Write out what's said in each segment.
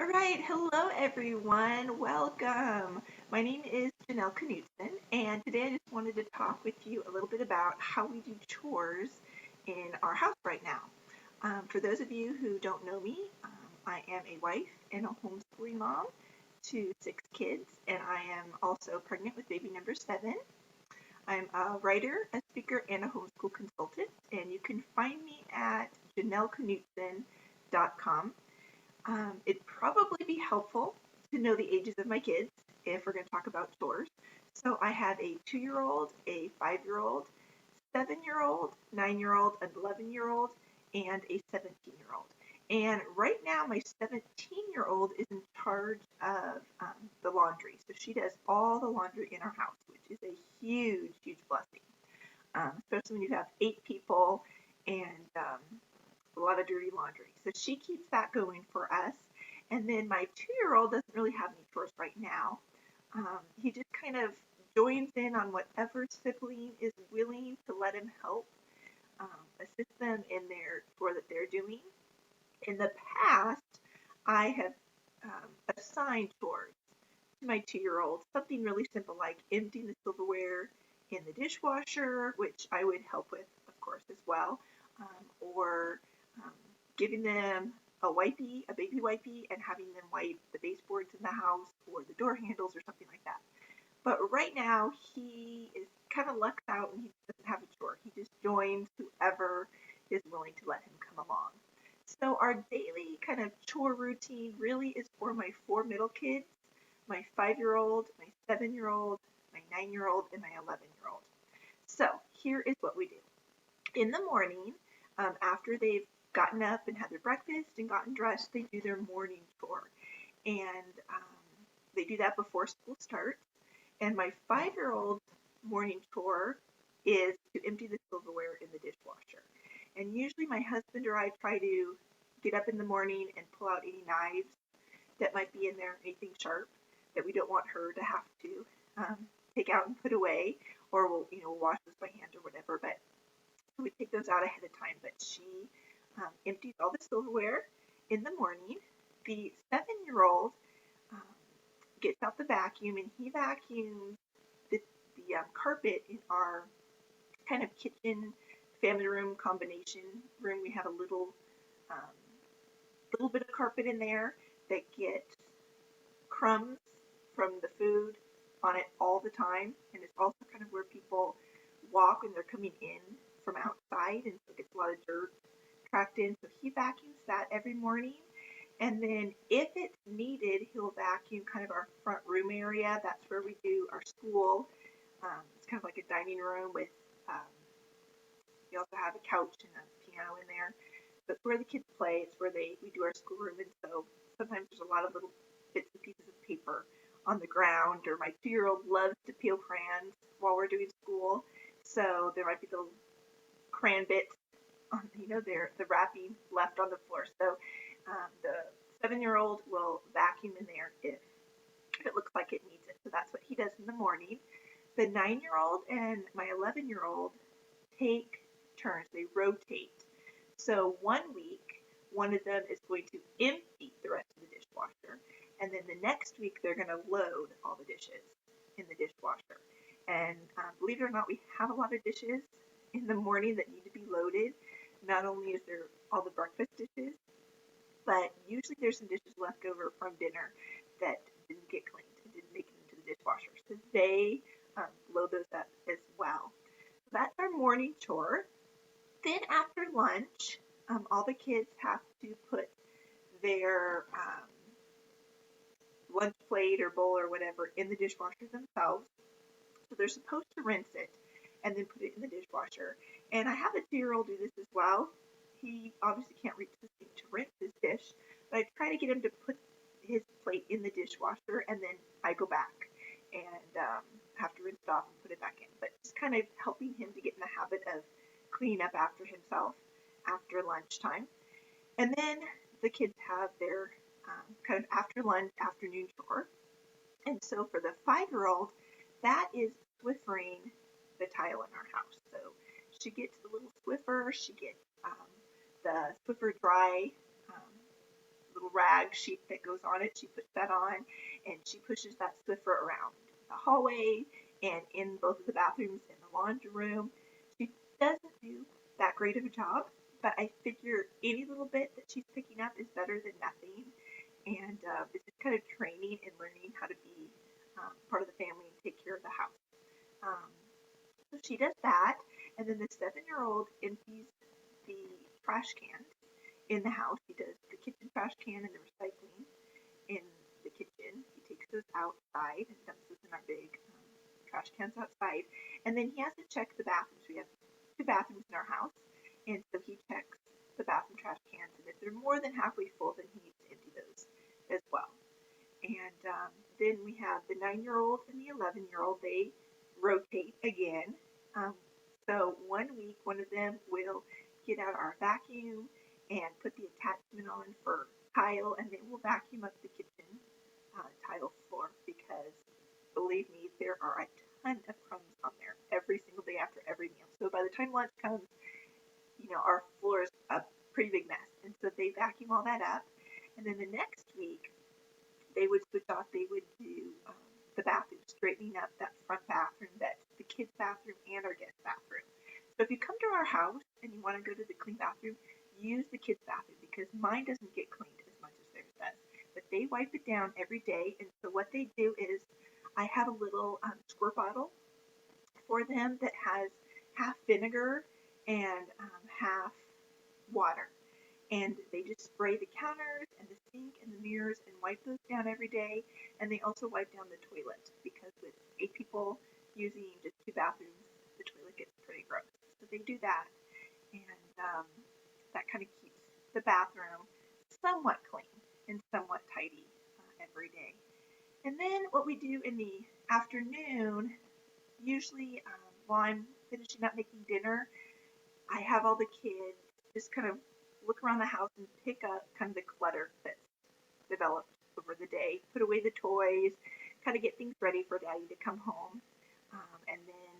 All right, hello everyone. Welcome. My name is Janelle Knutson, and today I just wanted to talk with you a little bit about how we do chores in our house right now. For those of you who don't know me, I am a wife and a homeschooling mom to 6 kids, and I am also pregnant with baby number 7. I'm a writer, a speaker, and a homeschool consultant, and you can find me at janelleknutson.com. It'd probably be helpful to know the ages of my kids if we're going to talk about chores. So I have a 2-year-old, a 5-year-old, 7-year-old, 9-year-old, an 11-year-old, and a 17-year-old. And right now, my 17-year-old is in charge of the laundry. So she does all the laundry in our house, which is a huge, huge blessing, especially when you have 8 people and a lot of dirty laundry. So she keeps that going for us. And then my 2-year-old doesn't really have any chores right now. He just kind of joins in on whatever sibling is willing to let him help assist them in their chore that they're doing. In the past, I have assigned chores to my 2-year-old, something really simple like emptying the silverware in the dishwasher, which I would help with, of course, as well, or um, giving them a baby wipey, and having them wipe the baseboards in the house or the door handles or something like that. But right now, he is kind of lucked out and he doesn't have a chore. He just joins whoever is willing to let him come along. So our daily kind of chore routine really is for my 4 middle kids, my 5-year-old, my 7-year-old, my 9-year-old, and my 11-year-old. So here is what we do. In the morning, after they've gotten up and had their breakfast and gotten dressed, they do their morning chore. And they do that before school starts. And my 5-year-old's morning chore is to empty the silverware in the dishwasher. And usually my husband or I try to get up in the morning and pull out any knives that might be in there, anything sharp that we don't want her to have to take out and put away, or we'll wash this by hand or whatever. But we take those out ahead of time. But she empties all the silverware in the morning. The 7-year-old gets out the vacuum and he vacuums the carpet in our kind of kitchen family room combination room. We have a little bit of carpet in there that gets crumbs from the food on it all the time, and it's also kind of where people walk when they're coming in from outside, and so it gets a lot of dirt tracked in. So he vacuums that every morning. And then if it's needed, he'll vacuum kind of our front room area. That's where we do our school. It's kind of like a dining room with, we also have a couch and a piano in there. So it's where the kids play. It's where we do our schoolroom. And so sometimes there's a lot of little bits and pieces of paper on the ground, or my 2-year-old loves to peel crayons while we're doing school. So there might be little crayon bits on, the wrapping left on the floor. So the 7-year-old will vacuum in there if it looks like it needs it. So that's what he does in the morning. The 9-year-old and my 11-year-old take turns. They rotate. So one week, one of them is going to empty the rest of the dishwasher. And then the next week, they're going to load all the dishes in the dishwasher. And believe it or not, we have a lot of dishes in the morning that need to be loaded. Not only is there all the breakfast dishes, but usually there's some dishes left over from dinner that didn't get cleaned and didn't make it into the dishwasher. So they load those up as well. So that's our morning chore. Then after lunch, all the kids have to put their lunch plate or bowl or whatever in the dishwasher themselves. So they're supposed to rinse it and then put it in the dishwasher. And I have a 2-year-old do this as well. He obviously can't reach the sink to rinse his dish, but I try to get him to put his plate in the dishwasher, and then I go back and have to rinse it off and put it back in. But just kind of helping him to get in the habit of cleaning up after himself after lunchtime. And then the kids have their kind of after lunch afternoon chore. And so for the 5-year-old, that is Swiffering the tile in our house. So she gets the little Swiffer, she gets the Swiffer dry little rag sheet that goes on it. She puts that on, and she pushes that Swiffer around the hallway and in both of the bathrooms and the laundry room. She doesn't do that great of a job, but I figure any little bit that she's picking up is better than nothing. And it's just kind of training and learning how to be part of the family and take care of the house. Um, so she does that, and then the 7-year-old empties the trash cans in the house. He does the kitchen trash can and the recycling in the kitchen. He takes those outside and dumps those in our big trash cans outside. And then he has to check the bathrooms. We have 2 bathrooms in our house, and so he checks the bathroom trash cans. And if they're more than halfway full, then he needs to empty those as well. And then we have the 9-year-old and the 11-year-old. They rotate again. So one week, one of them will get out our vacuum and put the attachment on for tile, and then we'll vacuum up the kitchen tile floor because, believe me, there are a ton of crumbs on there every single day after every meal. So by the time lunch comes, our floor is a pretty big mess. And so they vacuum all that up. And then the next week, they would switch off. They would do the bathroom, straightening up that front bathroom, that's the kids' bathroom and our guest bathroom. So if you come to our house and you want to go to the clean bathroom, use the kids' bathroom because mine doesn't get cleaned as much as theirs does. But they wipe it down every day. And so what they do is I have a little squirt bottle for them that has half vinegar and half water. And they just spray the counters and the sink and the mirrors and wipe those down every day. And they also wipe down the toilet because with 8 people using just 2 bathrooms, the toilet gets pretty gross. So they do that, and that kind of keeps the bathroom somewhat clean and somewhat tidy every day. And then what we do in the afternoon, usually while I'm finishing up making dinner, I have all the kids just kind of look around the house and pick up kind of the clutter that's developed over the day, put away the toys, kind of get things ready for Daddy to come home. And then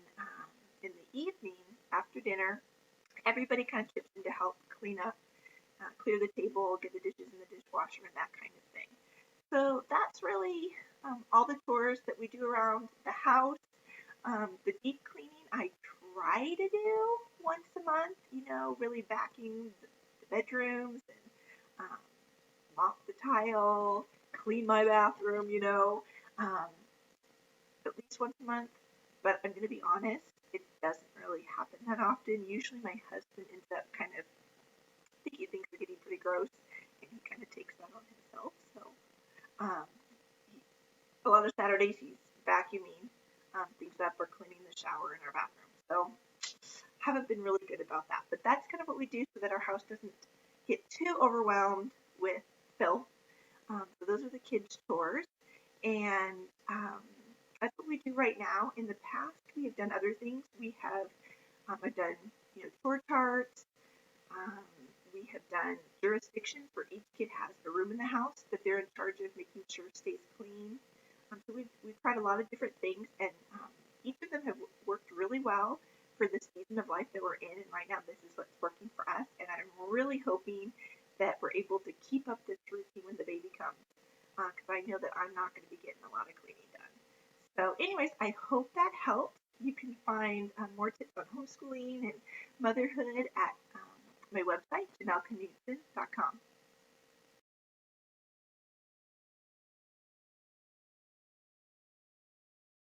in the evening, after dinner, everybody kind of chips in to help clean up, clear the table, get the dishes in the dishwasher, and that kind of thing. So that's really all the chores that we do around the house. The deep cleaning I try to do once a month, really vacuum the bedrooms and mop the tile, clean my bathroom, at least once a month. But I'm going to be honest, it doesn't really happen that often. Usually my husband ends up kind of thinking things are getting pretty gross, and he kind of takes that on himself. So a lot of Saturdays he's vacuuming things up or cleaning the shower in our bathroom. So haven't been really good about that. But that's kind of what we do so that our house doesn't get too overwhelmed with filth. So those are the kids' chores. And that's what we do right now. In the past, we have done other things. We have I've done chore charts. We have done jurisdictions where each kid has a room in the house that they're in charge of making sure stays clean. So we've tried a lot of different things, and each of them have worked really well for the season of life that we're in. And right now, this is what's working for us. And I'm really hoping that we're able to keep up this routine when the baby comes, because I know that I'm not going to be getting a lot of cleaning done. So anyways, I hope that helps. You can find more tips on homeschooling and motherhood at my website, JanelleKnudsen.com.